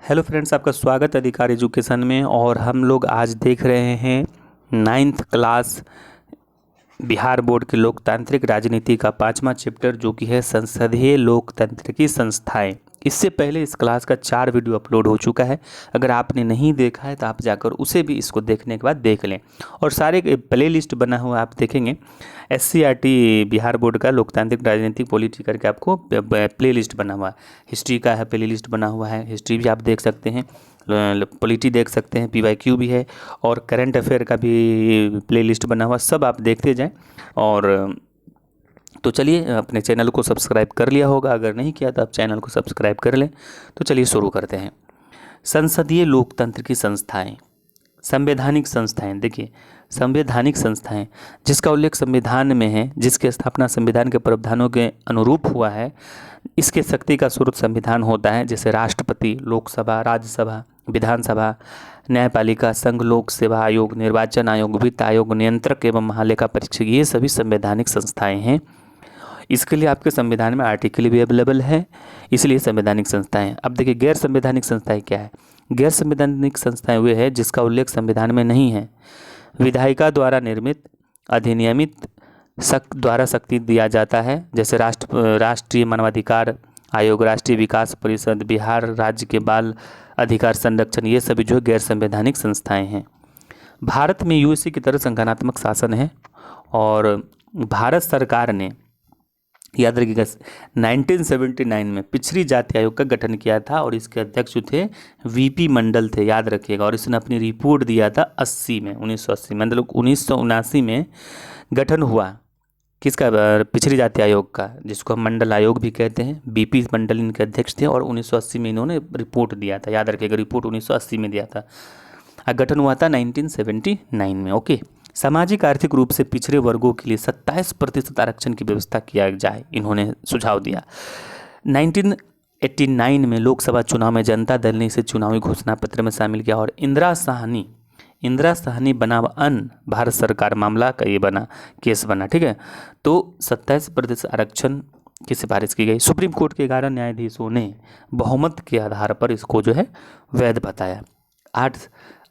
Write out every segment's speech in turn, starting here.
Hello friends, आपका स्वागत है अधिकार एजुकेशन में। और हम लोग आज देख रहे हैं 9th क्लास बिहार बोर्ड के लोकतांत्रिक राजनीति का 5वां चैप्टर, जो कि है संसदीय लोकतंत्र की संस्थाएं। इससे पहले इस क्लास का 4 वीडियो अपलोड हो चुका है। अगर आपने नहीं देखा है तो आप जाकर उसे भी इसको देखने के बाद देख लें। और सारे प्ले लिस्ट बना हुआ आप देखेंगे, SCRT बिहार बोर्ड का लोकतांत्रिक राजनीतिक पॉलिटी करके आपको प्ले लिस्ट बना हुआ है। हिस्ट्री का है प्ले लिस्ट बना हुआ है, हिस्ट्री भी आप देख सकते हैं, पॉलिटी देख सकते हैं, PYQ भी है और करंट अफेयर का भी प्ले लिस्ट बना हुआ। सब आप देखते जाएं। और तो चलिए, अपने चैनल को सब्सक्राइब कर लिया होगा, अगर नहीं किया तो आप चैनल को सब्सक्राइब कर लें। तो चलिए शुरू करते हैं। संसदीय लोकतंत्र की संस्थाएं, संवैधानिक संस्थाएं। देखिए, संवैधानिक संस्थाएं जिसका उल्लेख संविधान में है, जिसकी स्थापना संविधान के प्रावधानों के अनुरूप हुआ है, इसके शक्ति का स्रोत संविधान होता है। जैसे राष्ट्रपति, लोकसभा, राज्यसभा, विधानसभा, न्यायपालिका, संघ लोक सेवा आयोग, निर्वाचन आयोग, वित्त आयोग, नियंत्रक एवं महालेखा परीक्षक, ये सभी संवैधानिक संस्थाएं हैं। इसके लिए आपके संविधान में आर्टिकल भी अवेलेबल है, इसलिए संवैधानिक संस्थाएं। अब देखिए, गैर संवैधानिक संस्थाएं क्या है। गैर संवैधानिक संस्थाएं वे है जिसका उल्लेख संविधान में नहीं है, विधायिका द्वारा निर्मित, अधिनियमित द्वारा शक्ति दिया जाता है। जैसे राष्ट्रीय मानवाधिकार आयोग, राष्ट्रीय विकास परिषद, बिहार राज्य के बाल अधिकार संरक्षण, ये सभी जो गैर संवैधानिक संस्थाएं हैं। भारत में यूएसए की तरह संगठनात्मक शासन है और भारत सरकार ने, याद रखिएगा, 1979 में पिछड़ी जाति आयोग का गठन किया था और इसके अध्यक्ष जो थे VP मंडल थे, याद रखिएगा। और इसने अपनी रिपोर्ट दिया था 1980 में, मतलब 1979 में गठन हुआ किसका, पिछड़ी जाति आयोग का, जिसको हम मंडल आयोग भी कहते हैं। BP मंडल इनके अध्यक्ष थे और 1980 में इन्होंने रिपोर्ट दिया था, याद रखिएगा, रिपोर्ट 1980 में दिया था। गठन हुआ था 1979 में। ओके। सामाजिक आर्थिक रूप से पिछड़े वर्गों के लिए 27% आरक्षण की व्यवस्था किया जाए, इन्होंने सुझाव दिया। 1989 में लोकसभा चुनाव में जनता दल ने इसे चुनावी घोषणा पत्र में शामिल किया और इंदिरा साहनी बनाम भारत सरकार मामला का ये बना, केस बना। ठीक है, तो 27% आरक्षण की सिफारिश की गई। सुप्रीम कोर्ट के 11 न्यायाधीशों ने बहुमत के आधार पर इसको जो है वैध बताया।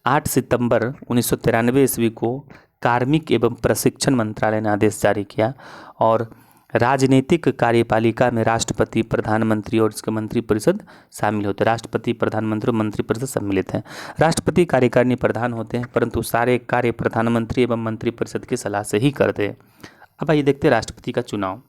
8 सितंबर 1993 ईस्वी को कार्मिक एवं प्रशिक्षण मंत्रालय ने आदेश जारी किया और राजनीतिक कार्यपालिका में राष्ट्रपति, प्रधानमंत्री और इसके मंत्रिपरिषद शामिल होते हैं। राष्ट्रपति, प्रधानमंत्री और मंत्रिपरिषद सम्मिलित हैं। राष्ट्रपति कार्यकारिणी प्रधान होते हैं, परंतु सारे कार्य प्रधानमंत्री एवं मंत्रिपरिषद की सलाह से ही करते हैं। अब आइए देखते हैं राष्ट्रपति का चुनाव।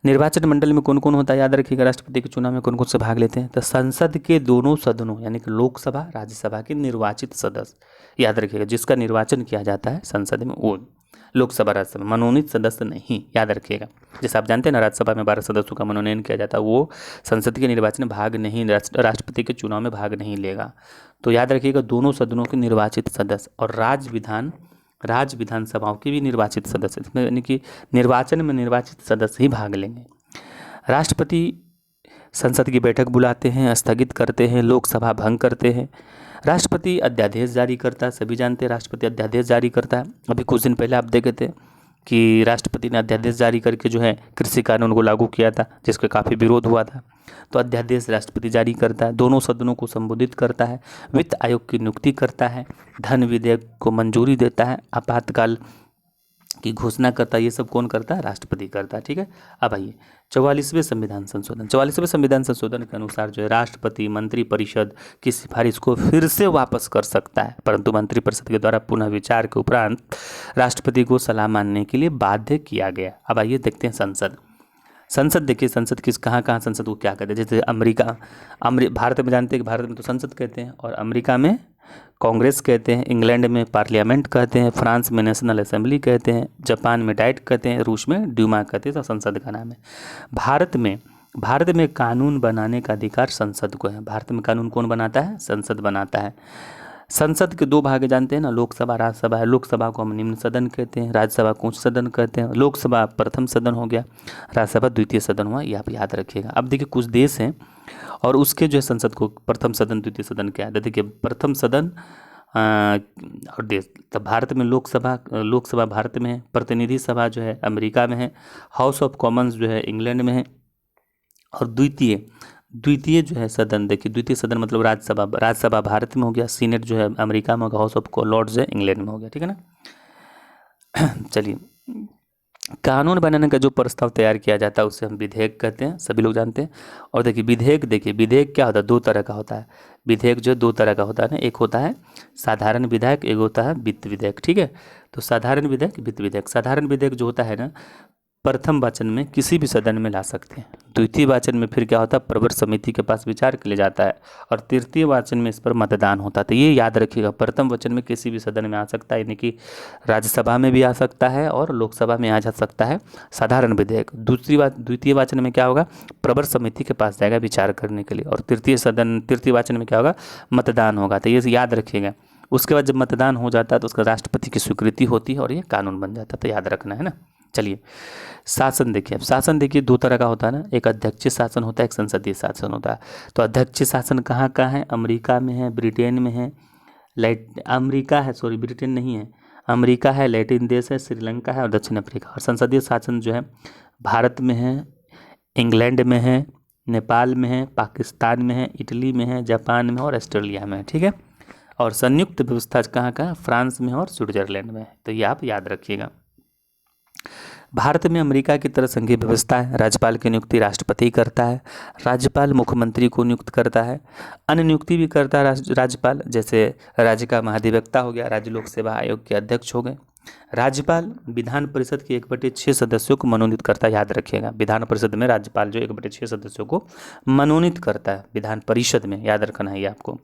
निर्वाचन मंडल में कौन कौन होता है, याद रखिएगा। राष्ट्रपति के चुनाव में कौन कौन से भाग लेते हैं, तो संसद के दोनों सदनों यानी कि लोकसभा, राज्यसभा के निर्वाचित सदस्य, याद रखिएगा। जिसका निर्वाचन किया जाता है संसद में वो लोकसभा, राज्यसभा, मनोनीत सदस्य नहीं, याद रखिएगा। जैसे आप जानते हैं ना, राज्यसभा में 12 सदस्यों का मनोनयन किया जाता है, वो संसद के निर्वाचन में भाग नहीं, राष्ट्रपति के चुनाव में भाग नहीं लेगा। तो याद रखिएगा, दोनों सदनों के निर्वाचित सदस्य और राज्य विधानसभाओं के भी निर्वाचित सदस्य, यानी कि निर्वाचन में निर्वाचित सदस्य ही भाग लेंगे। राष्ट्रपति संसद की बैठक बुलाते हैं, स्थगित करते हैं, लोकसभा भंग करते हैं। राष्ट्रपति अध्यादेश जारी करता है, सभी जानते हैं राष्ट्रपति अध्यादेश जारी करता है। अभी कुछ दिन पहले आप देखे थे कि राष्ट्रपति ने अध्यादेश जारी करके जो है कृषि कानून को लागू किया था, जिसका काफ़ी विरोध हुआ था। तो अध्यादेश राष्ट्रपति जारी करता है, दोनों सदनों को संबोधित करता है, वित्त आयोग की नियुक्ति करता है, धन विधेयक को मंजूरी देता है, आपातकाल की घोषणा करता है। ये सब कौन करता है, राष्ट्रपति करता है। ठीक है। अब आइए 44वें संविधान संशोधन। 44वें संविधान संशोधन के अनुसार जो है राष्ट्रपति मंत्रिपरिषद की सिफारिश को फिर से वापस कर सकता है, परंतु मंत्रिपरिषद के द्वारा पुनः विचार के उपरांत राष्ट्रपति को सलाह मानने के लिए बाध्य किया गया। अब आइए देखते हैं संसद। देखिए, संसद किस कहाँ संसद को क्या कहते हैं। जैसे भारत में जानते हैं कि भारत में तो संसद कहते हैं, और अमेरिका में कांग्रेस कहते हैं, इंग्लैंड में पार्लियामेंट कहते हैं, फ्रांस में नेशनल असेंबली कहते हैं, जापान में डाइट कहते हैं, रूस में ड्यूमा कहते हैं। तो संसद का नाम है। भारत में कानून बनाने का अधिकार संसद को है। भारत में कानून कौन बनाता है, संसद बनाता है। संसद के 2 भाग जानते हैं ना, लोकसभा, राज्यसभा है। लोकसभा को हम निम्न सदन कहते हैं, राज्यसभा को उच्च सदन कहते हैं। लोकसभा प्रथम सदन हो गया, राज्यसभा द्वितीय सदन हुआ, ये आप याद रखिएगा। अब देखिए, कुछ देश हैं और उसके जो है संसद को प्रथम सदन, द्वितीय सदन क्या है। देखिए, प्रथम सदन और देश, तब भारत में लोकसभा भारत में है, प्रतिनिधि सभा जो है अमेरिका में है, हाउस ऑफ कॉमन्स जो है इंग्लैंड में है, और द्वितीय जो है सदन, देखिए द्वितीय सदन मतलब राज्यसभा, राज्यसभा भारत में हो गया, सीनेट जो है अमेरिका में होगा, हाउस ऑफ लॉर्ड्स है इंग्लैंड में हो गया, ठीक है ना। चलिए, कानून बनाने का जो प्रस्ताव तैयार किया जाता है उसे हम विधेयक कहते हैं, सभी लोग जानते हैं। और देखिए विधेयक, देखिए विधेयक क्या होता है, दो तरह का होता है। विधेयक जो है दो तरह का होता है ना, एक होता है साधारण विधेयक, एक होता है वित्त विधेयक, ठीक है। तो साधारण विधेयक, वित्त विधेयक। साधारण विधेयक जो होता है ना, प्रथम वाचन में किसी भी सदन में ला सकते हैं, द्वितीय वाचन में फिर क्या होता है, प्रवर समिति के पास विचार के लिए जाता है, और तृतीय वाचन में इस पर मतदान होता है। तो ये याद रखिएगा, प्रथम वाचन में किसी भी सदन में आ सकता है, यानी कि राज्यसभा में भी आ सकता है और लोकसभा में आ जा सकता है साधारण विधेयक। द्वितीय वाचन में क्या होगा, प्रवर समिति के पास जाएगा विचार करने के लिए, और तृतीय वाचन में क्या होगा, मतदान होगा। तो ये याद रखिएगा। उसके बाद जब मतदान हो जाता है तो उसका राष्ट्रपति की स्वीकृति होती है और ये कानून बन जाता है, तो याद रखना है ना। चलिए, शासन देखिए, अब शासन देखिए दो तरह का होता है ना, एक अध्यक्षीय शासन होता है, एक संसदीय शासन होता है। तो अध्यक्षीय शासन कहाँ कहाँ है, अमेरिका में है, ब्रिटेन में है, अमेरिका है, सॉरी ब्रिटेन नहीं है, अमेरिका है, लैटिन देश है, श्रीलंका है और दक्षिण अफ्रीका। और संसदीय शासन जो है भारत में है, इंग्लैंड में है, नेपाल में है, पाकिस्तान में है, इटली में है, जापान में और ऑस्ट्रेलिया में है, ठीक है। और संयुक्त व्यवस्था कहाँ कहाँ, फ्रांस में है और स्विट्जरलैंड में है। तो ये आप याद रखिएगा। भारत में अमेरिका की तरह संघीय व्यवस्था है, राज्यपाल की नियुक्ति राष्ट्रपति करता है, राज्यपाल मुख्यमंत्री को नियुक्त करता है, अन्य नियुक्ति भी करता है राज्यपाल, जैसे राज्य का महाधिवक्ता हो गया, राज्य लोक सेवा आयोग के अध्यक्ष हो गए। राज्यपाल विधान परिषद के 1/6 सदस्यों को मनोनीत करता है, याद रखिएगा, विधान परिषद में राज्यपाल जो 1/6 सदस्यों को मनोनीत करता है विधान परिषद में, याद रखना है ये आपको।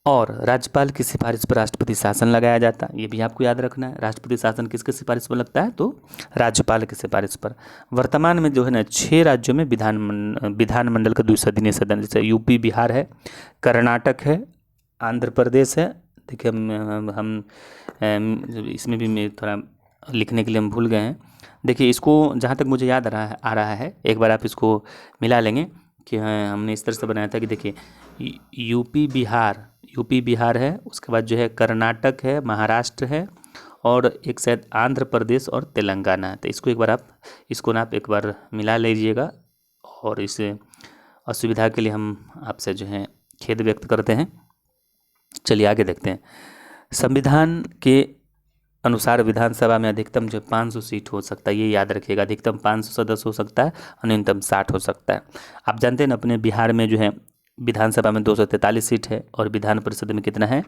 और राज्यपाल की सिफारिश पर राष्ट्रपति शासन लगाया जाता है, ये भी आपको याद रखना है। राष्ट्रपति शासन किसके सिफारिश पर लगता है, तो राज्यपाल की सिफारिश पर। वर्तमान में जो है ना 6 राज्यों में विधानमंडल का द्विसदनीय सदन, जैसे यूपी बिहार है, कर्नाटक है, आंध्र प्रदेश है। देखिए हम इसमें भी मैं थोड़ा लिखने के लिए हम भूल गए हैं। देखिए इसको जहाँ तक मुझे याद आ रहा है, एक बार आप इसको मिला लेंगे कि हमने इस तरह से बनाया था कि देखिए यूपी बिहार है, उसके बाद जो है कर्नाटक है, महाराष्ट्र है और एक शायद आंध्र प्रदेश और तेलंगाना है। तो इसको एक बार आप एक बार मिला लीजिएगा, और इस असुविधा के लिए हम आपसे जो है खेद व्यक्त करते हैं। चलिए आगे देखते हैं। संविधान के अनुसार विधानसभा में अधिकतम जो 500 सीट हो सकता है, ये याद रखिएगा, अधिकतम 500 सदस्य हो सकता है और न्यूनतम 60 हो सकता है। आप जानते हैं ना अपने बिहार में जो है विधानसभा में 243 सीट है और विधान परिषद में कितना है,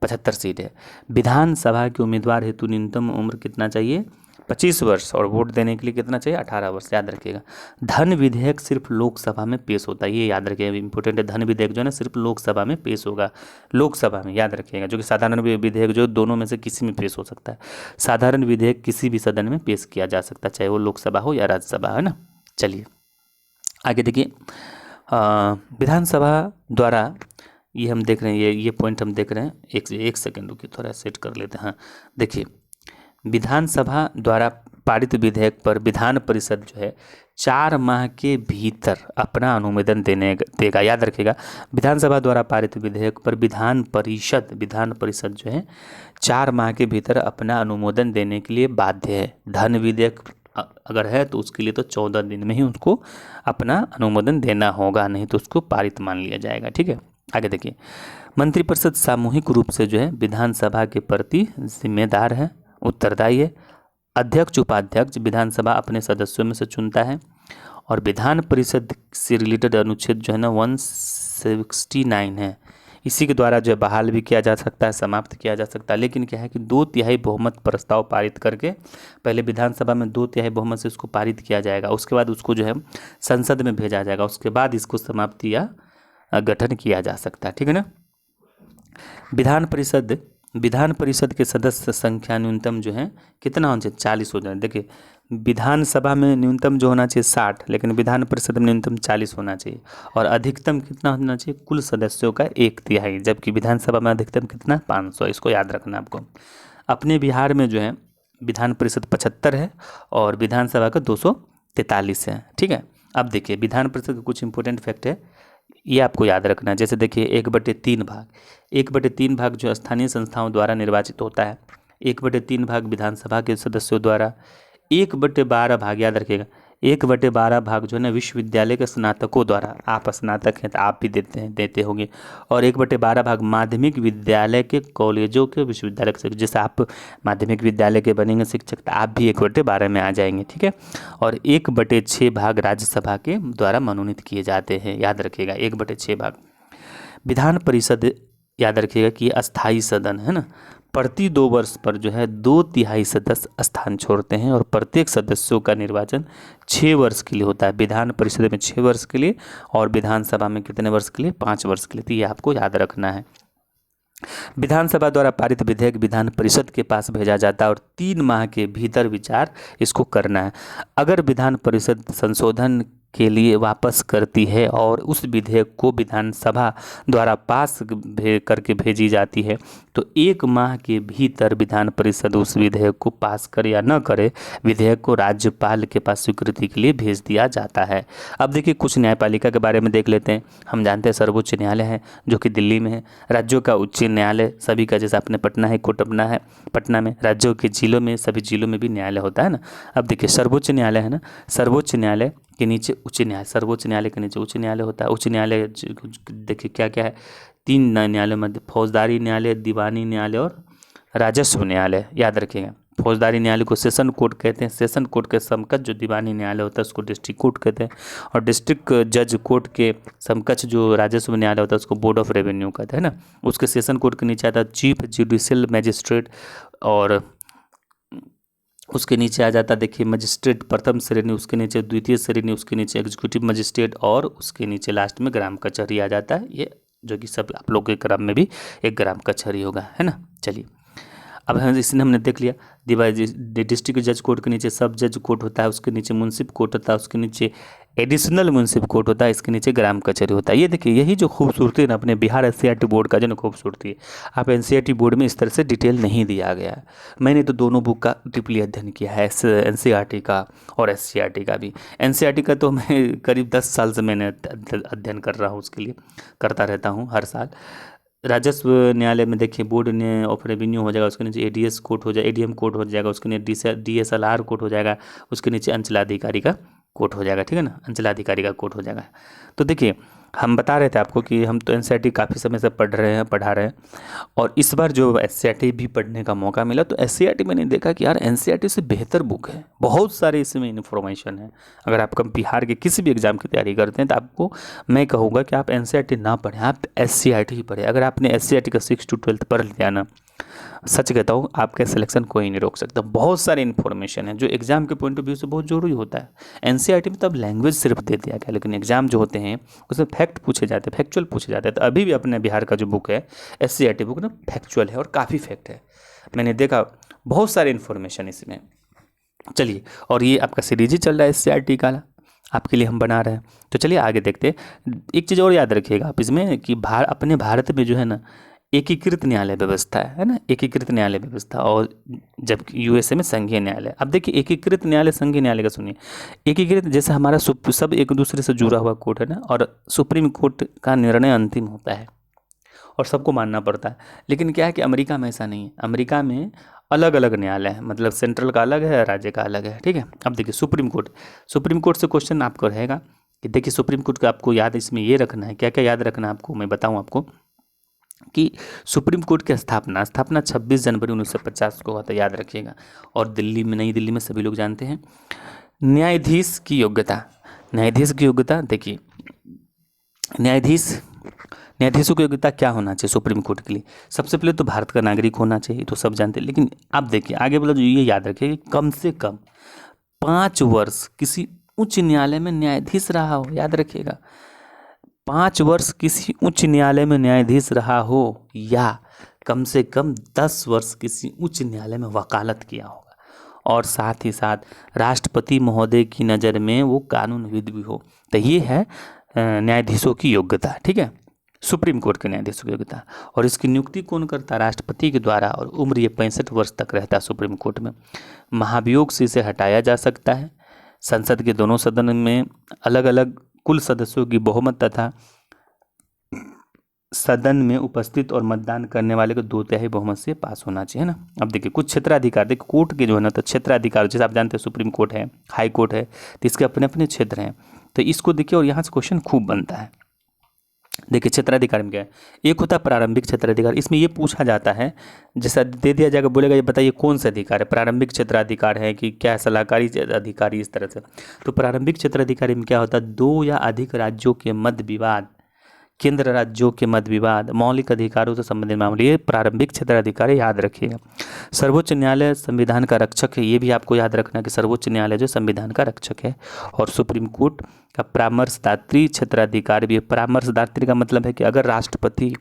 75 सीट है। विधानसभा के उम्मीदवार हेतु न्यूनतम उम्र कितना चाहिए, 25 वर्ष, और वोट देने के लिए कितना चाहिए, 18 वर्ष, याद रखिएगा। धन विधेयक सिर्फ लोकसभा में पेश होता है, ये याद रखिएगा, इंपॉर्टेंट है। धन विधेयक जो है ना सिर्फ लोकसभा में पेश होगा, लोकसभा में, याद रखिएगा। जो कि साधारण विधेयक जो दोनों में से किसी में पेश हो सकता है। साधारण विधेयक किसी भी सदन में पेश किया जा सकता है, चाहे वो लोकसभा हो या राज्यसभा, है ना। चलिए आगे देखिए, विधानसभा द्वारा ये हम देख रहे हैं, ये पॉइंट हम देख रहे हैं, एक सेकेंड रुकिए, थोड़ा सेट कर लेते हैं। हाँ देखिए, विधानसभा द्वारा पारित विधेयक पर विधान परिषद जो है 4 माह के भीतर अपना अनुमोदन देगा, याद रखिएगा। विधानसभा द्वारा पारित विधेयक पर विधान परिषद जो है 4 माह के भीतर अपना अनुमोदन देने के लिए बाध्य है। धन विधेयक अगर है तो उसके लिए तो 14 दिन में ही उसको अपना अनुमोदन देना होगा, नहीं तो उसको पारित मान लिया जाएगा, ठीक है। आगे देखिए, मंत्रिपरिषद सामूहिक रूप से जो है विधानसभा के प्रति जिम्मेदार है, उत्तरदायी है। अध्यक्ष उपाध्यक्ष विधानसभा अपने सदस्यों में से चुनता है, और विधान परिषद से रिलेटेड अनुच्छेद जो है ना 169 है, इसी के द्वारा जो है बहाल भी किया जा सकता है, समाप्त किया जा सकता है। लेकिन क्या है कि 2/3 बहुमत प्रस्ताव पारित करके पहले विधानसभा में 2/3 बहुमत से उसको पारित किया जाएगा, उसके बाद उसको जो है संसद में भेजा जाएगा, उसके बाद इसको समाप्ति या गठन किया जा सकता है, ठीक है ना। विधान परिषद के सदस्य संख्या न्यूनतम जो है कितना होना चाहिए, 40 हो जाए। देखिए विधानसभा में न्यूनतम जो होना चाहिए 60, लेकिन विधान परिषद में न्यूनतम 40 होना चाहिए, और अधिकतम कितना होना चाहिए, कुल सदस्यों का 1/3, जबकि विधानसभा में अधिकतम कितना 500, इसको याद रखना आपको। अपने बिहार में जो है विधान परिषद 75 है और विधानसभा का 243 है, ठीक है। अब देखिए विधान परिषद का कुछ इंपॉर्टेंट फैक्ट है, ये आपको याद रखना है। जैसे देखिए 1/3 भाग जो स्थानीय संस्थाओं द्वारा निर्वाचित होता है, 1/3 भाग विधानसभा के सदस्यों द्वारा, 1/12 भाग, याद रखिएगा, 1/12 भाग जो है ना विश्वविद्यालय के स्नातकों द्वारा, आप स्नातक हैं तो आप भी देते होंगे, और 1/12 भाग माध्यमिक विद्यालय के कॉलेजों के विश्वविद्यालय के, जैसे आप माध्यमिक विद्यालय के बनेंगे शिक्षक तो आप भी 1/12 में आ जाएंगे, ठीक है। और 1/6 भाग राज्यसभा के द्वारा मनोनीत किए जाते हैं, याद रखिएगा 1/6 भाग। विधान परिषद याद रखिएगा कि ये अस्थाई सदन है ना, प्रति 2 वर्ष पर जो है 2/3 सदस्य स्थान छोड़ते हैं और प्रत्येक सदस्यों का निर्वाचन 6 वर्ष के लिए होता है। विधान परिषद में 6 वर्ष के लिए और विधानसभा में कितने वर्ष के लिए, 5 वर्ष के लिए। तो ये आपको याद रखना है। विधानसभा द्वारा पारित विधेयक विधान परिषद के पास भेजा जाता है और 3 माह के भीतर विचार इसको करना है। अगर विधान परिषद संशोधन के लिए वापस करती है और उस विधेयक को विधानसभा द्वारा पास करके भेजी जाती है तो 1 माह के भीतर विधान परिषद उस विधेयक को पास करे या न करे, विधेयक को राज्यपाल के पास स्वीकृति के लिए भेज दिया जाता है। अब देखिए कुछ न्यायपालिका के बारे में देख लेते हैं। हम जानते हैं सर्वोच्च न्यायालय है जो कि दिल्ली में है, राज्यों का उच्च न्यायालय सभी का, जैसे अपने पटना है कोर्ट अपना है पटना में, राज्यों के जिलों में सभी जिलों में भी न्यायालय होता है ना। अब देखिए सर्वोच्च न्यायालय है ना, सर्वोच्च न्यायालय के नीचे उच्च न्यायालय, सर्वोच्च न्यायालय के नीचे उच्च न्यायालय होता है। उच्च न्यायालय देखिए क्या क्या है, 3 न्यायालय मध्य, फौजदारी न्यायालय, दीवानी न्यायालय और राजस्व न्यायालय, याद रखिएगा। फौजदारी न्यायालय को सेशन कोर्ट कहते हैं, सेशन कोर्ट के समकक्ष जो दीवानी न्यायालय होता है उसको डिस्ट्रिक्ट कोर्ट कहते हैं, और डिस्ट्रिक्ट जज कोर्ट के समकक्ष जो राजस्व न्यायालय होता है उसको बोर्ड ऑफ रेवेन्यू कहते हैं ना। उसके सेशन कोर्ट के नीचे आता है चीफ जुडिशियल मैजिस्ट्रेट, और उसके नीचे आ जाता देखिए मजिस्ट्रेट प्रथम श्रेणी, उसके नीचे द्वितीय श्रेणी, उसके नीचे एग्जीक्यूटिव मजिस्ट्रेट, और उसके नीचे लास्ट में ग्राम कचहरी आ जाता है। ये जो कि सब आप लोग के क्रम में भी एक ग्राम कचहरी होगा, है ना। चलिए अब इसने हमने देख लिया डिस्ट्रिक्ट जज कोर्ट के नीचे सब जज कोर्ट होता है, उसके नीचे मुंसिफ कोर्ट होता है, उसके नीचे एडिशनल मुंसिफ कोर्ट होता है, इसके नीचे ग्राम कचहरी होता है। ये देखिए यही जो खूबसूरती है ना अपने बिहार एनसीईआरटी बोर्ड का जो ना खूबसूरती है, आप एनसीईआरटी बोर्ड में इस तरह से डिटेल नहीं दिया गया है। मैंने तो दोनों बुक का डीपली अध्ययन किया है, एनसीईआरटी का और एससीईआरटी का भी। एनसीईआरटी का तो मैं करीब 10 साल से मैंने अध्ययन कर रहा हूँ, उसके लिए करता रहता हूँ हर साल। राजस्व न्यायालय में देखिए बोर्ड ने ऑफ रेवेन्यू हो जाएगा, उसके नीचे एडीएस कोर्ट हो जाएगा, एडीएम कोर्ट हो जाएगा, उसके नीचे डीएसएलआर कोर्ट हो जाएगा, उसके नीचे अंचलाधिकारी का कोर्ट हो जाएगा, ठीक है ना, अंचलाधिकारी का कोर्ट हो जाएगा। तो देखिए हम बता रहे थे आपको कि हम तो एनसीईआरटी काफ़ी समय से पढ़ा रहे हैं, और इस बार जो एससीईआरटी भी पढ़ने का मौका मिला तो एससीईआरटी मैंने देखा कि यार एनसीईआरटी से बेहतर बुक है, बहुत सारे इसमें इन्फॉर्मेशन है। अगर आप बिहार के किसी भी एग्जाम की तैयारी करते हैं तो आपको मैं कहूँगा कि आप एनसीईआरटी ना पढ़ें, आप एससीईआरटी ही पढ़ें। अगर आपने एससीईआरटी का 6 to 12 पढ़ लिया ना, सच कहता हूँ आपका सिलेक्शन कोई नहीं रोक सकता। बहुत सारी इन्फॉर्मेशन है जो एग्जाम के पॉइंट ऑफ व्यू से बहुत जरूरी होता है। एनसीईआरटी में तब लैंग्वेज सिर्फ दे दिया गया, लेकिन एग्जाम जो होते हैं उसमें फैक्ट पूछे जाते हैं, फैक्चुअल पूछे जाते हैं। तो अभी भी अपने बिहार का जो बुक है एससीईआरटी बुक ना फैक्चुअल है और काफ़ी फैक्ट है, मैंने देखा बहुत सारे इन्फॉर्मेशन इसमें। चलिए, और ये आपका सीरीज ही चल रहा है एससीईआरटी का, आपके लिए हम बना रहे हैं। तो चलिए आगे देखते हैं। एक चीज़ और याद रखिएगा आप इसमें कि अपने भारत में जो है ना एकीकृत न्यायालय व्यवस्था है ना, एकीकृत न्यायालय व्यवस्था, और जबकि यूएसए में संघीय न्यायालय। अब देखिए एकीकृत न्यायालय संघीय न्यायालय का सुनिए, एकीकृत जैसे हमारा सब एक दूसरे से जुड़ा हुआ कोर्ट है ना, और सुप्रीम कोर्ट का निर्णय अंतिम होता है और सबको मानना पड़ता है। लेकिन क्या है कि अमेरिका में ऐसा नहीं है, अमेरिका में अलग अलग न्यायालय है, मतलब सेंट्रल का अलग है, राज्य का अलग है, ठीक है। अब देखिए सुप्रीम कोर्ट से क्वेश्चन आपको रहेगा कि देखिए सुप्रीम कोर्ट का आपको याद इसमें ये रखना है, क्या क्या याद रखना है आपको, मैं बताऊं आपको कि सुप्रीम कोर्ट की स्थापना 26 जनवरी 1950 को हुआ था, याद रखिएगा। और दिल्ली में, नई दिल्ली में सभी लोग जानते हैं। न्यायाधीश की योग्यता देखिए, न्यायाधीशों की योग्यता क्या होना चाहिए सुप्रीम कोर्ट के लिए, सबसे पहले तो भारत का नागरिक होना चाहिए, तो सब जानते हैं। लेकिन आप देखिए आगे बोला जो ये याद रखिए कि कम से कम 5 वर्ष किसी उच्च न्यायालय में न्यायाधीश रहा हो, याद रखिएगा 5 वर्ष किसी उच्च न्यायालय में न्यायाधीश रहा हो, या कम से कम 10 वर्ष किसी उच्च न्यायालय में वकालत किया होगा, और साथ ही साथ राष्ट्रपति महोदय की नज़र में वो कानूनविद भी हो। तो ये है न्यायाधीशों की योग्यता, ठीक है, सुप्रीम कोर्ट के न्यायाधीशों की योग्यता। और इसकी नियुक्ति कौन करता है, राष्ट्रपति के द्वारा, और उम्र ये 65 वर्ष तक रहता है सुप्रीम कोर्ट में। महाभियोग से इसे हटाया जा सकता है। संसद के दोनों सदन में अलग अलग कुल सदस्यों की बहुमत तथा सदन में उपस्थित और मतदान करने वाले को 2/3 बहुमत से पास होना चाहिए, है ना। अब देखिए कुछ क्षेत्राधिकार, देखिए कोर्ट के जो है ना, तो क्षेत्राधिकार जैसे आप जानते हैं सुप्रीम कोर्ट है, हाई कोर्ट है, तो इसके अपने अपने क्षेत्र हैं। तो इसको देखिए और यहाँ से क्वेश्चन खूब बनता है। देखिए क्षेत्राधिकार में क्या है, एक होता है प्रारंभिक क्षेत्राधिकार, इसमें ये पूछा जाता है, जैसा दे दिया जाएगा, बोलेगा ये बताइए कौन सा अधिकार है, प्रारंभिक क्षेत्राधिकार है कि क्या है, सलाहकारी अधिकारी, इस तरह से। तो प्रारंभिक क्षेत्राधिकारी में क्या होता है, 2 या अधिक राज्यों के मध्य विवाद, केंद्र राज्यों के मध्य विवाद, मौलिक अधिकारों से संबंधित मामले, ये प्रारंभिक क्षेत्राधिकार है, याद रखिएगा। सर्वोच्च न्यायालय संविधान का रक्षक है, ये भी आपको याद रखना कि सर्वोच्च न्यायालय जो संविधान का रक्षक है। और सुप्रीम कोर्ट का परामर्शदात्री क्षेत्राधिकार भी है। परामर्शदात्री का मतलब है कि अगर राष्ट्रपति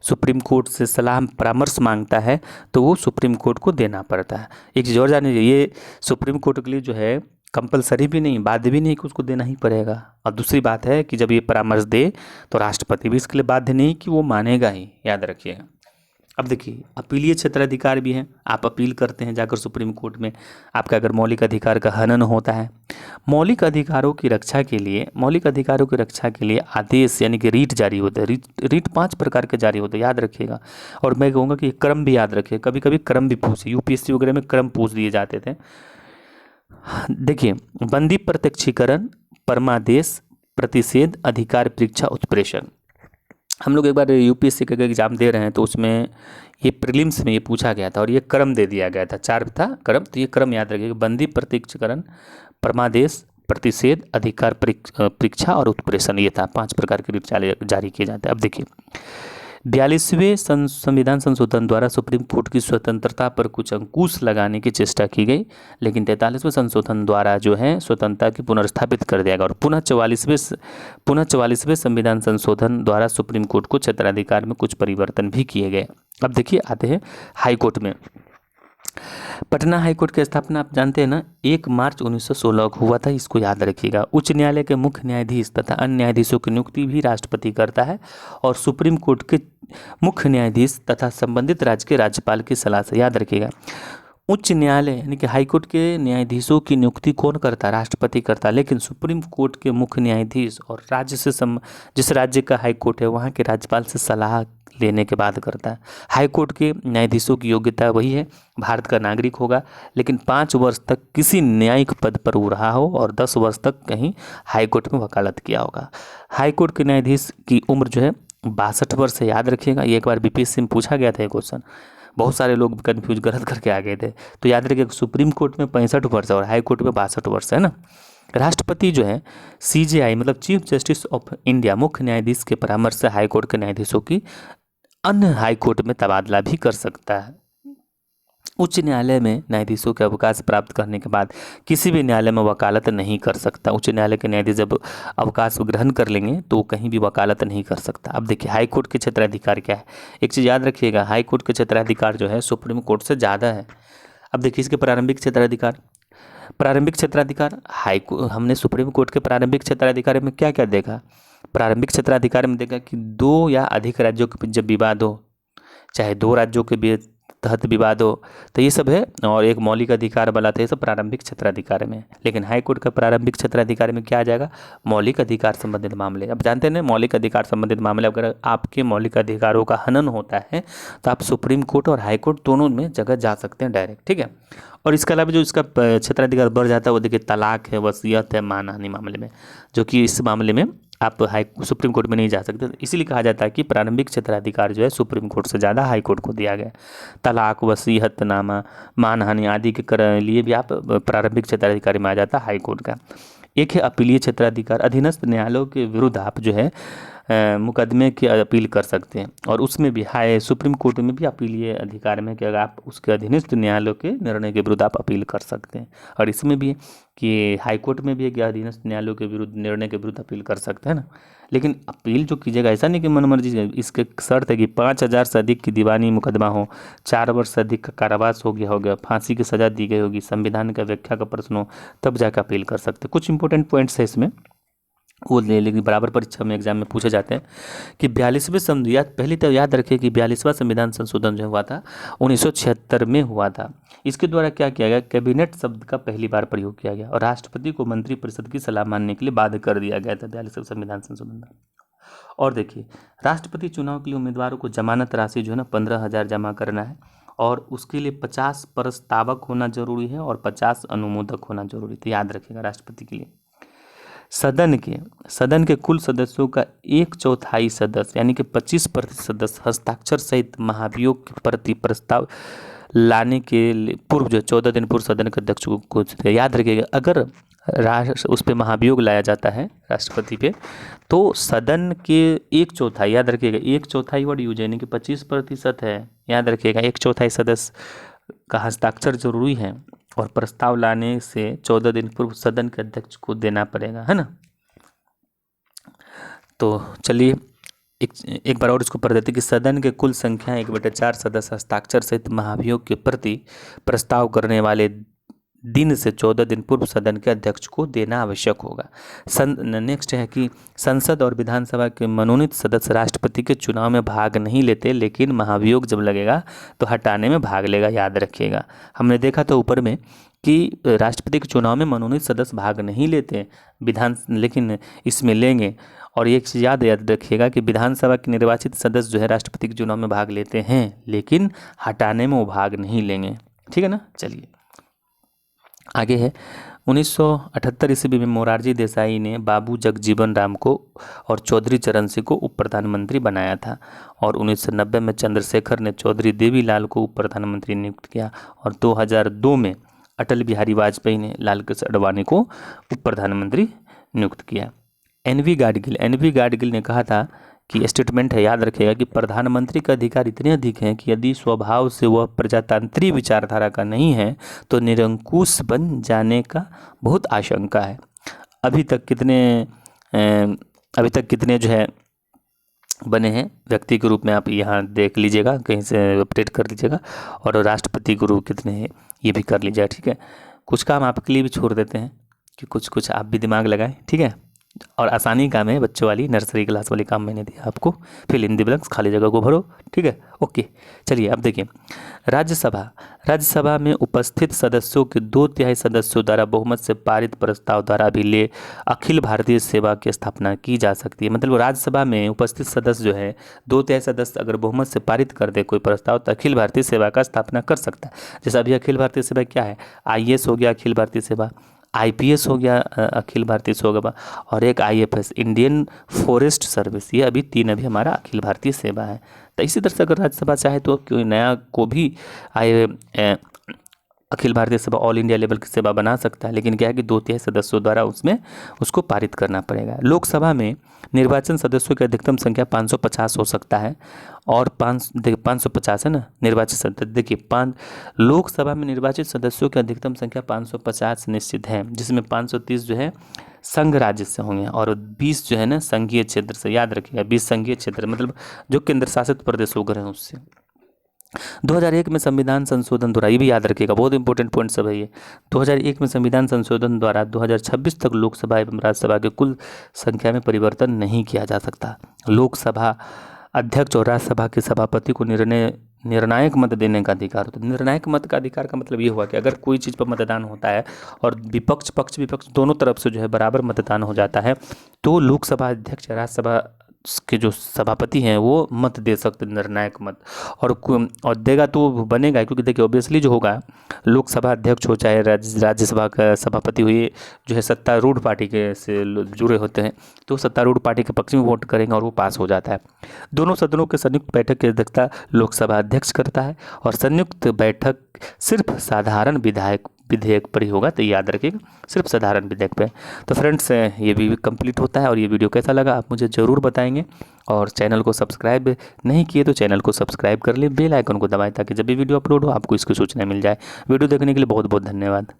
सुप्रीम कोर्ट से सलाह परामर्श मांगता है तो वो सुप्रीम कोर्ट को देना पड़ता है। एक चीज़ और जानिए, ये सुप्रीम कोर्ट के लिए जो है कंपलसरी भी नहीं, बाध्य भी नहीं कि उसको देना ही पड़ेगा। और दूसरी बात है कि जब ये परामर्श दे तो राष्ट्रपति भी इसके लिए बाध्य नहीं कि वो मानेगा ही, याद रखिएगा। अब देखिए अपीलीय क्षेत्राधिकार भी है, आप अपील करते हैं जाकर सुप्रीम कोर्ट में, आपका अगर मौलिक अधिकार का हनन होता है। मौलिक अधिकारों की रक्षा के लिए, मौलिक अधिकारों की रक्षा के लिए आदेश यानी कि रीट जारी होते हैं। रीट 5 प्रकार के जारी होते हैं, याद रखिएगा। और मैं कहूँगा कि क्रम भी याद रखिए, कभी कभी क्रम भी पूछे, यूपीएससी वगैरह में क्रम पूछ दिए जाते थे। देखिए बंदी प्रत्यक्षीकरण, परमादेश, प्रतिषेध, अधिकार परीक्षा, उत्प्रेषण। हम लोग एक बार यूपीएससी का एग्जाम दे रहे हैं तो उसमें ये प्रीलिम्स में ये पूछा गया था और ये क्रम दे दिया गया था, 4 था क्रम, तो ये क्रम याद रखिएगा, बंदी प्रत्यक्षीकरण, परमादेश, प्रतिषेध, अधिकार परीक्षा और उत्प्रेषण, ये था 5 प्रकार के रीट जारी किए जाते हैं। अब देखिए 42वें संविधान संशोधन द्वारा सुप्रीम कोर्ट की स्वतंत्रता पर कुछ अंकुश लगाने की चेष्टा की गई, लेकिन 43वें संशोधन द्वारा जो है स्वतंत्रता की पुनर्स्थापित कर दिया गया। और पुनः 44वें संविधान संशोधन द्वारा सुप्रीम कोर्ट को क्षेत्राधिकार में कुछ परिवर्तन भी किए गए। अब देखिए आते हैं हाई कोर्ट में। पटना हाई कोर्ट की स्थापना आप जानते हैं ना, 1 मार्च 1916 को हुआ था, इसको याद रखिएगा। उच्च न्यायालय के मुख्य न्यायाधीश तथा अन्य न्यायाधीशों की नियुक्ति भी राष्ट्रपति करता है और सुप्रीम कोर्ट के मुख्य न्यायाधीश तथा संबंधित राज्य के राज्यपाल की सलाह से, याद रखिएगा। उच्च न्यायालय यानी कि हाई कोर्ट के न्यायाधीशों की नियुक्ति कौन करता है, राष्ट्रपति करता है, लेकिन सुप्रीम कोर्ट के मुख्य न्यायाधीश और राज्य से जिस राज्य का हाई कोर्ट है वहाँ के राज्यपाल से सलाह लेने के बाद करता है। हाई कोर्ट के न्यायाधीशों की योग्यता वही है, भारत का नागरिक होगा, लेकिन 5 वर्ष तक किसी न्यायिक पद पर वो रहा हो और 10 वर्ष तक कहीं हाई कोर्ट में वकालत किया होगा। हाई कोर्ट के न्यायाधीश की उम्र जो है 62 वर्ष है, याद रखिएगा। ये एक बार बीपीएससी में पूछा गया था ये क्वेश्चन, बहुत सारे लोग कन्फ्यूज गलत करके आ गए थे, तो याद रखिएगा सुप्रीम कोर्ट में 65 वर्ष और हाई कोर्ट में 62 वर्ष है ना। राष्ट्रपति जो है CJI मतलब चीफ जस्टिस ऑफ इंडिया, मुख्य न्यायाधीश के परामर्श से हाई कोर्ट के न्यायाधीशों की अन्य हाई कोर्ट में तबादला भी कर सकता है। उच्च न्यायालय में न्यायाधीशों के अवकाश प्राप्त करने के बाद किसी भी न्यायालय में वकालत नहीं कर सकता। उच्च न्यायालय के न्यायाधीश जब अवकाश ग्रहण कर लेंगे तो कहीं भी वकालत नहीं कर सकता। अब देखिए हाई कोर्ट के क्षेत्राधिकार क्या है, एक चीज़ याद रखिएगा, हाई कोर्ट के क्षेत्राधिकार जो है सुप्रीम कोर्ट से ज़्यादा है। अब देखिए इसके प्रारंभिक क्षेत्राधिकार हमने सुप्रीम कोर्ट के प्रारंभिक क्षेत्राधिकार में क्या क्या देखा। प्रारंभिक क्षेत्राधिकार में देखा कि 2 या अधिक राज्यों के बीच जब विवाद हो, चाहे 2 राज्यों के बीच तहत विवाद हो, तो ये सब है। और एक मौलिक अधिकार वाला था, ये सब प्रारंभिक क्षेत्राधिकार में। लेकिन हाई कोर्ट का प्रारंभिक क्षेत्राधिकार में क्या आ जाएगा, मौलिक अधिकार संबंधित मामले। अब जानते हैं ना मौलिक अधिकार संबंधित मामले, अगर आपके मौलिक अधिकारों का हनन होता है तो आप सुप्रीम कोर्ट और हाई कोर्ट दोनों में जगह जा सकते हैं डायरेक्ट, ठीक है। और इसके अलावा जो इसका क्षेत्राधिकार बढ़ जाता है वो देखिए तलाक है, वसीयत है, मानहानि मामले में, जो कि इस मामले में आप सुप्रीम कोर्ट में नहीं जा सकते। इसीलिए कहा जाता है कि प्रारंभिक क्षेत्राधिकार जो है सुप्रीम कोर्ट से ज़्यादा हाई कोर्ट को दिया गया। तलाक, वसीयतनामा, मानहानि आदि के लिए भी आप प्रारंभिक क्षेत्राधिकारी में आ जाता है हाई कोर्ट का। एक है अपीलीय क्षेत्राधिकार, अधीनस्थ न्यायालयों के विरुद्ध आप जो है मुकदमे की अपील कर सकते हैं। और उसमें भी सुप्रीम कोर्ट में भी अपीलीय अधिकार में कि अगर आप उसके अधीनस्थ न्यायालयों के निर्णय के विरुद्ध आप अपील कर सकते हैं। और इसमें भी कि हाई कोर्ट में भी है कि अधीनस्थ न्यायालयों के विरुद्ध निर्णय के विरुद्ध अपील कर सकते हैं ना। लेकिन अपील जो कीजिएगा ऐसा नहीं कि मनमर्जी, इसके शर्त है कि 5000 से अधिक की दीवानी मुकदमा हो, 4 वर्ष से अधिक का कारावास हो गया, फांसी की सज़ा दी गई होगी, संविधान का व्याख्या का प्रश्न हो, तब जाकर अपील कर सकते। कुछ इंपॉर्टेंट पॉइंट्स है इसमें, वो लेकिन बराबर परीक्षा में एग्जाम में पूछे जाते हैं कि 42वें संविधान, पहले तो याद रखिए कि 42वां संविधान संशोधन जो हुआ था 1976 में हुआ था। इसके द्वारा क्या किया गया, कैबिनेट शब्द का पहली बार प्रयोग किया गया और राष्ट्रपति को मंत्रिपरिषद की सलाह मानने के लिए बाध्य कर दिया गया था 42वें संविधान संशोधन। और देखिए, राष्ट्रपति चुनाव के लिए उम्मीदवारों को जमानत राशि जो है ना 15,000 जमा करना है और उसके लिए 50 प्रस्तावक होना जरूरी है और 50 अनुमोदक होना जरूरी, तो याद रखिएगा राष्ट्रपति के लिए। सदन के कुल सदस्यों का 1/4 सदस्य यानी कि 25% सदस्य हस्ताक्षर सहित महाभियोग के प्रति प्रस्ताव लाने के पूर्व जो 14 दिन पूर्व सदन के अध्यक्ष को याद रखिएगा, अगर उस पर महाभियोग लाया जाता है राष्ट्रपति पे, तो सदन के 1/4, याद रखिएगा 1/4 वर्ड यूज यानी कि 25% है, याद रखिएगा 1/4 सदस्य का हस्ताक्षर जरूरी है और प्रस्ताव लाने से 14 दिन पूर्व सदन के अध्यक्ष को देना पड़ेगा, है ना। तो चलिए एक बार और इसको पढ़ देते कि सदन के कुल संख्या 1/4 सदस्य हस्ताक्षर सहित महाभियोग के प्रति प्रस्ताव करने वाले दिन से 14 दिन पूर्व सदन के अध्यक्ष को देना आवश्यक होगा। नेक्स्ट है कि संसद और विधानसभा के मनोनीत सदस्य राष्ट्रपति के चुनाव में भाग नहीं लेते, लेकिन महाभियोग जब लगेगा तो हटाने में भाग लेगा, याद रखिएगा। हमने देखा था ऊपर में कि राष्ट्रपति के चुनाव में मनोनीत सदस्य भाग नहीं लेते लेकिन इसमें लेंगे। और एक चीज़ याद रखिएगा कि विधानसभा के निर्वाचित सदस्य जो है राष्ट्रपति के चुनाव में भाग लेते हैं, लेकिन हटाने में वो भाग नहीं लेंगे, ठीक है ना। चलिए आगे है 1978 ईस्वी में मोरारजी देसाई ने बाबू जगजीवन राम को और चौधरी चरण सिंह को उप प्रधानमंत्री बनाया था और 1990 में चंद्रशेखर ने चौधरी देवीलाल को उप प्रधानमंत्री नियुक्त किया और 2002 में अटल बिहारी वाजपेयी ने लाल कृष्ण आडवाणी को उप प्रधानमंत्री नियुक्त किया। एनवी गाडगिल ने कहा था कि स्टेटमेंट है, याद रखिएगा कि प्रधानमंत्री का अधिकार इतने अधिक हैं कि यदि स्वभाव से वह प्रजातांत्रिक विचारधारा का नहीं है तो निरंकुश बन जाने का बहुत आशंका है। अभी तक कितने जो है बने हैं व्यक्ति के रूप में, आप यहाँ देख लीजिएगा, कहीं से अपडेट कर लीजिएगा, और राष्ट्रपति के रूप कितने हैं ये भी कर लीजिएगा, ठीक है। कुछ काम आपके लिए भी छोड़ देते हैं कि कुछ आप भी दिमाग लगाएं, ठीक है। और आसानी काम है, बच्चों वाली नर्सरी क्लास वाली काम मैंने दिया आपको, फिल इन द ब्लैंक्स, खाली जगह को भरो, ठीक है। ओके चलिए अब देखिए, राज्यसभा में उपस्थित सदस्यों के 2/3 सदस्यों द्वारा बहुमत से पारित प्रस्ताव द्वारा भी ले अखिल भारतीय सेवा की स्थापना की जा सकती है। मतलब राज्यसभा में उपस्थित सदस्य जो है 2/3 सदस्य अगर बहुमत से पारित कर दे कोई प्रस्ताव तो अखिल भारतीय सेवा का स्थापना कर सकता है। जैसे अभी अखिल भारतीय सेवा क्या है, IAS हो गया अखिल भारतीय सेवा, IPS हो गया अखिल भारतीय सेवा, और एक IFS इंडियन फॉरेस्ट सर्विस, ये अभी 3 अभी हमारा अखिल भारतीय सेवा है। तो इसी तरह से अगर राज्यसभा चाहे तो कोई नया को भी अखिल भारतीय सेवा ऑल इंडिया लेवल की सेवा बना सकता है, लेकिन क्या है कि 2/3 सदस्यों द्वारा उसको पारित करना पड़ेगा। लोकसभा में निर्वाचन सदस्यों की अधिकतम संख्या 550 हो सकता है और 550 है ना निर्वाचित सदस्य। देखिए लोकसभा में निर्वाचित सदस्यों की अधिकतम संख्या 550 निश्चित है, जिसमें 530 जो है संघ राज्य से होंगे और 20 जो है ना संघीय क्षेत्र से, याद रखिएगा 20 संघीय क्षेत्र मतलब जो केंद्र शासित प्रदेश हो गए हैं उससे। 2001 में संविधान संशोधन द्वारा, ये भी याद रखिएगा बहुत इंपॉर्टेंट पॉइंट सब है ये, 2001 में संविधान संशोधन द्वारा 2026 तक लोकसभा एवं राज्यसभा के कुल संख्या में परिवर्तन नहीं किया जा सकता। लोकसभा अध्यक्ष और राज्यसभा के सभापति को निर्णायक मत देने का अधिकार होता है। निर्णायक मत का अधिकार का मतलब ये हुआ कि अगर कोई चीज़ पर मतदान होता है और विपक्ष दोनों तरफ से जो है बराबर मतदान हो जाता है तो लोकसभा अध्यक्ष राज्यसभा के जो सभापति हैं वो मत दे सकते, निर्णायक मत, और देगा तो बनेगा, क्योंकि देखिए ऑब्वियसली जो होगा लोकसभा अध्यक्ष हो चाहे राज्यसभा का सभापति हुए जो है सत्तारूढ़ पार्टी के से जुड़े होते हैं, तो सत्तारूढ़ पार्टी के पक्ष में वोट करेंगे और वो पास हो जाता है। दोनों सदनों के संयुक्त बैठक की अध्यक्षता लोकसभा अध्यक्ष करता है और संयुक्त बैठक सिर्फ साधारण विधेयक पर ही होगा, तो याद रखिएगा सिर्फ साधारण विधेयक पे। तो फ्रेंड्स ये भी कंप्लीट होता है और ये वीडियो कैसा लगा आप मुझे ज़रूर बताएंगे, और चैनल को सब्सक्राइब नहीं किए तो चैनल को सब्सक्राइब कर लें, बेल आइकन को दबाएं ताकि जब भी वीडियो अपलोड हो आपको इसकी सूचना मिल जाए। वीडियो देखने के लिए बहुत बहुत धन्यवाद।